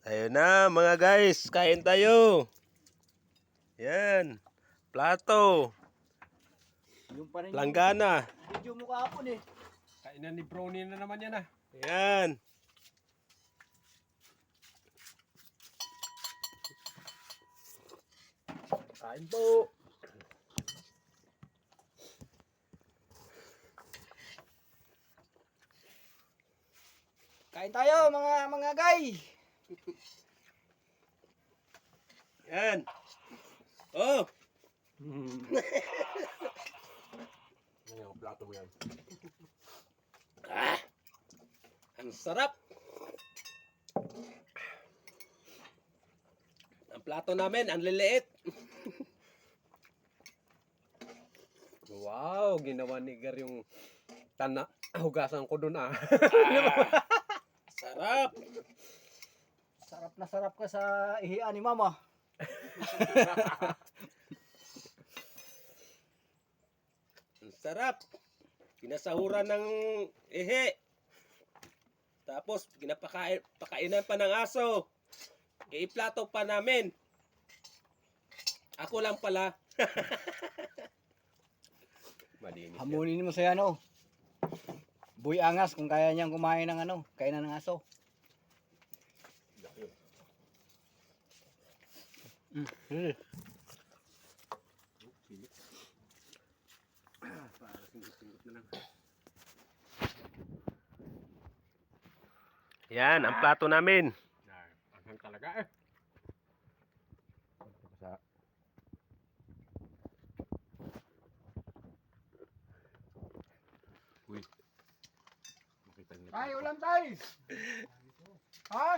Ayun na mga guys, kain tayo. Yan, plato, Yung pa rin langgana. video mo kahapon eh. Kainan ni Brownie na naman yan ah. Yan. Kain po. Kain tayo mga guy. Yan. Oh, Ano yung plato mo yan? ang sarap. Ang plato namin, ang liliit. Wow, ginawa ni Gar yung hugasan ko dun ah. Sarap. Sarap na sarap ka sa ihian ni mama. Ang sarap. Pinasahuran ng ehe. Tapos, pakainan pa ng aso. Iplato pa namin. Ako lang pala. Malinis yan. Hamunin mo sa ano. Buy angas kung kaya niyang kumain ng ano, kainan ng aso. Para singgot-singgot na lang. Yan, ang plato namin. Anghang talaga eh. Sa Uy. Makita niyo. Ay, ulam tayo. Ha?